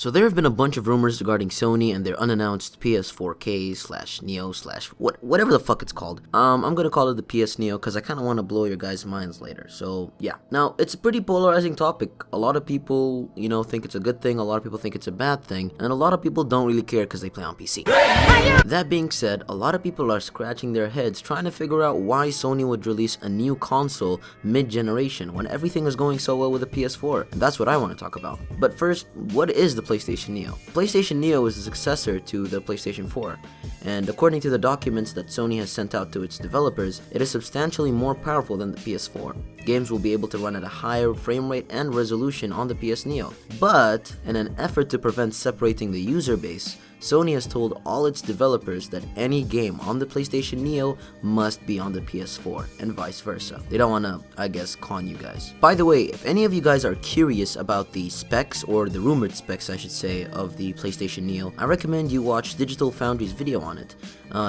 So there have been a bunch of rumors regarding Sony and their unannounced PS4K slash Neo slash whatever the fuck it's called. I'm gonna call it the PS Neo because I kind of want to blow your guys' minds later. So yeah. Now it's a pretty polarizing topic. A lot of people, think it's a good thing. A lot of people think it's a bad thing, and a lot of people don't really care because they play on PC. That being said, a lot of people are scratching their heads trying to figure out why Sony would release a new console mid-generation when everything is going so well with the PS4. And that's what I want to talk about. But first, what is the PlayStation Neo? PlayStation Neo is the successor to the PlayStation 4, and according to the documents that Sony has sent out to its developers, it is substantially more powerful than the PS4. Games will be able to run at a higher frame rate and resolution on the PS Neo. But, in an effort to prevent separating the user base, Sony has told all its developers that any game on the PlayStation Neo must be on the PS4, and vice versa. They don't wanna, I guess, con you guys. By the way, if any of you guys are curious about the specs, or the rumored specs I should say, of the PlayStation Neo, I recommend you watch Digital Foundry's video on it.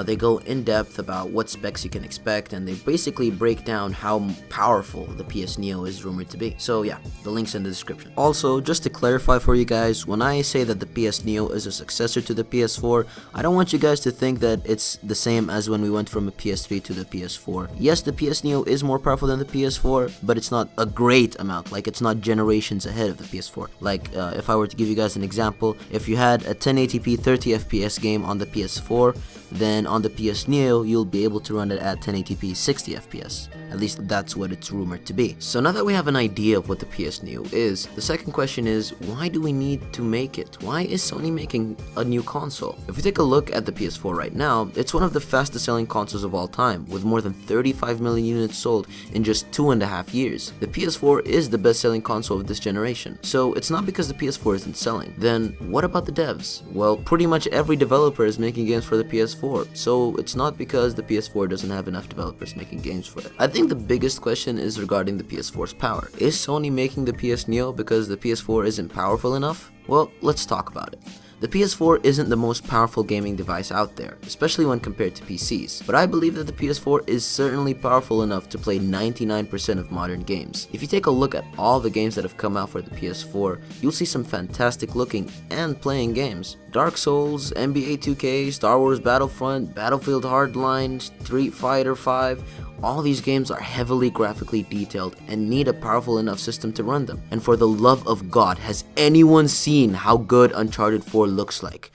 They go in depth about what specs you can expect, and they basically break down how powerful the PS Neo is rumored to be. So yeah, the link's in the description. Also, just to clarify for you guys, when I say that the PS Neo is a successor to the PS4, I don't want you guys to think that it's the same as when we went from a PS3 to the PS4. Yes, the PS Neo is more powerful than the PS4, but it's not a great amount. Like, it's not generations ahead of the PS4. Like, if I were to give you guys an example, if you had a 1080p 30 FPS game on the PS4, then on the PS Neo, you'll be able to run it at 1080p 60 FPS. At least that's what it's rumored to be. So now that we have an idea of what the PS Neo is, the second question is, why do we need to make it? Why is Sony making a new console? If we take a look at the PS4 right now, it's one of the fastest selling consoles of all time, with more than 35 million units sold in just 2.5 years. The PS4 is the best selling console of this generation. So it's not because the PS4 isn't selling. Then what about the devs? Well, pretty much every developer is making games for the PS4, so it's not because the PS4 doesn't have enough developers making games for it. I think the biggest question is regarding the PS4's power. Is Sony making the PS Neo because the PS4 isn't powerful enough? Well, let's talk about it. The PS4 isn't the most powerful gaming device out there, especially when compared to PCs, but I believe that the PS4 is certainly powerful enough to play 99% of modern games. If you take a look at all the games that have come out for the PS4, you'll see some fantastic looking and playing games. Dark Souls, NBA 2K, Star Wars Battlefront, Battlefield Hardline, Street Fighter 5, all these games are heavily graphically detailed and need a powerful enough system to run them. And for the love of God, has anyone seen how good Uncharted 4 looks like?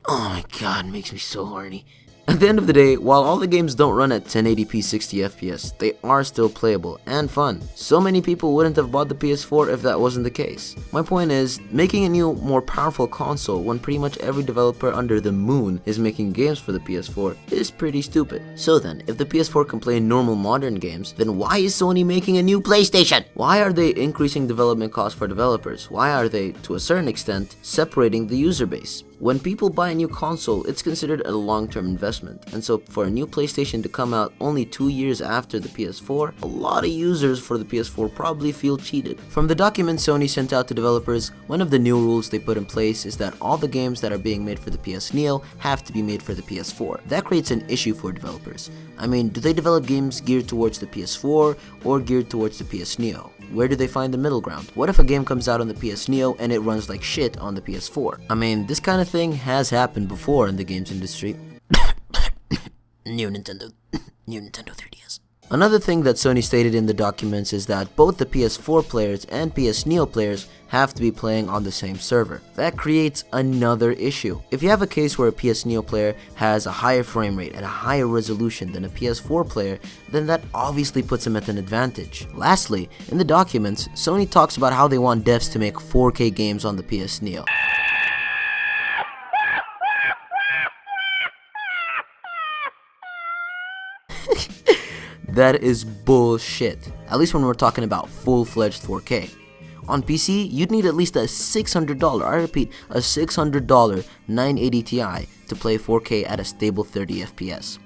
Oh my god, it makes me so horny. At the end of the day, while all the games don't run at 1080p 60 FPS, they are still playable and fun. So many people wouldn't have bought the PS4 if that wasn't the case. My point is, making a new, more powerful console when pretty much every developer under the moon is making games for the PS4 is pretty stupid. So then, if the PS4 can play normal modern games, then why is Sony making a new PlayStation? Why are they increasing development costs for developers? Why are they, to a certain extent, separating the user base? When people buy a new console, it's considered a long-term investment, and so for a new PlayStation to come out only 2 years after the PS4, a lot of users for the PS4 probably feel cheated. From the documents Sony sent out to developers, one of the new rules they put in place is that all the games that are being made for the PS Neo have to be made for the PS4. That creates an issue for developers. I mean, do they develop games geared towards the PS4 or geared towards the PS Neo? Where do they find the middle ground? What if a game comes out on the PS Neo and it runs like shit on the PS4? I mean, this kind of thing has happened before in the games industry. New Nintendo 3DS. Another thing that Sony stated in the documents is that both the PS4 players and PS Neo players have to be playing on the same server. That creates another issue. If you have a case where a PS Neo player has a higher frame rate and a higher resolution than a PS4 player, then that obviously puts him at an advantage. Lastly, in the documents, Sony talks about how they want devs to make 4K games on the PS Neo. That is bullshit, at least when we're talking about full-fledged 4K. On PC, you'd need at least a $600, I repeat, a $600 980 Ti to play 4K at a stable 30 FPS.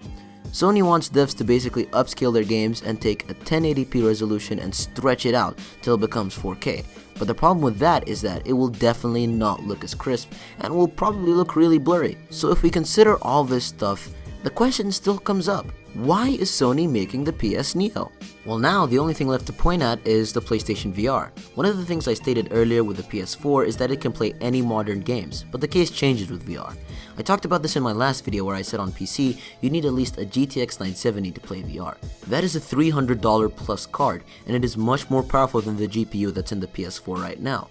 Sony wants devs to basically upscale their games and take a 1080p resolution and stretch it out till it becomes 4K. But the problem with that is that it will definitely not look as crisp and will probably look really blurry. So if we consider all this stuff, the question still comes up. Why is Sony making the PS Neo? Well, now the only thing left to point at is the PlayStation VR. One of the things I stated earlier with the PS4 is that it can play any modern games, but the case changes with VR. I talked about this in my last video where I said on PC you need at least a GTX 970 to play VR. That is a $300 plus card, and it is much more powerful than the GPU that's in the PS4 right now.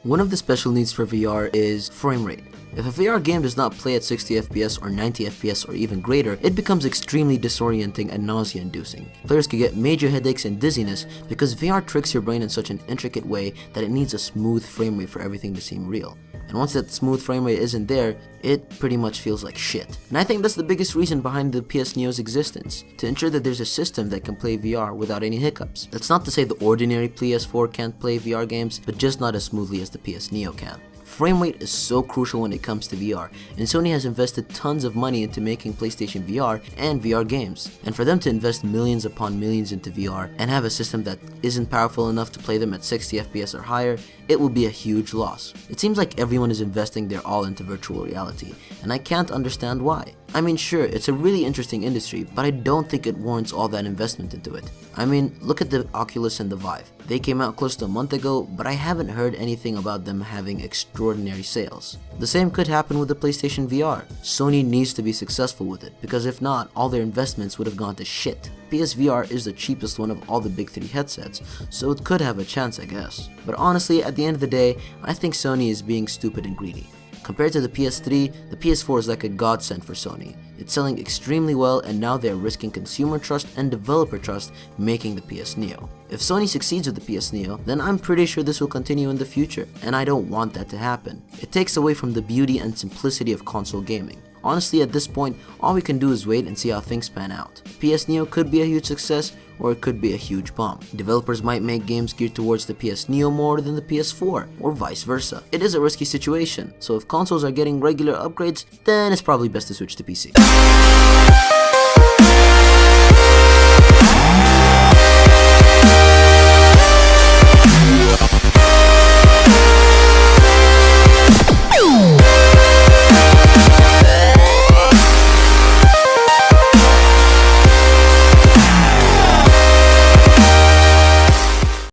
One of the special needs for VR is frame rate. If a VR game does not play at 60 FPS or 90 FPS or even greater, it becomes extremely disorienting and nausea-inducing. Players can get major headaches and dizziness because VR tricks your brain in such an intricate way that it needs a smooth frame rate for everything to seem real. And once that smooth frame rate isn't there, it pretty much feels like shit. And I think that's the biggest reason behind the PS Neo's existence, to ensure that there's a system that can play VR without any hiccups. That's not to say the ordinary PS4 can't play VR games, but just not as smoothly as the PS Neo can. Frame rate is so crucial when it comes to VR, and Sony has invested tons of money into making PlayStation VR and VR games. And for them to invest millions upon millions into VR and have a system that isn't powerful enough to play them at 60 FPS or higher, it will be a huge loss. It seems like everyone is investing their all into virtual reality, and I can't understand why. I mean, sure, it's a really interesting industry, but I don't think it warrants all that investment into it. I mean, look at the Oculus and the Vive. They came out close to a month ago, but I haven't heard anything about them having extraordinary sales. The same could happen with the PlayStation VR. Sony needs to be successful with it, because if not, all their investments would have gone to shit. PSVR is the cheapest one of all the big three headsets, so it could have a chance, I guess. But honestly, at the end of the day, I think Sony is being stupid and greedy. Compared to the PS3, the PS4 is like a godsend for Sony. It's selling extremely well, and now they're risking consumer trust and developer trust making the PS Neo. If Sony succeeds with the PS Neo, then I'm pretty sure this will continue in the future, and I don't want that to happen. It takes away from the beauty and simplicity of console gaming. Honestly, at this point, all we can do is wait and see how things pan out. PS Neo could be a huge success, or it could be a huge bomb. Developers might make games geared towards the PS Neo more than the PS4, or vice versa. It is a risky situation, so if consoles are getting regular upgrades, then it's probably best to switch to PC.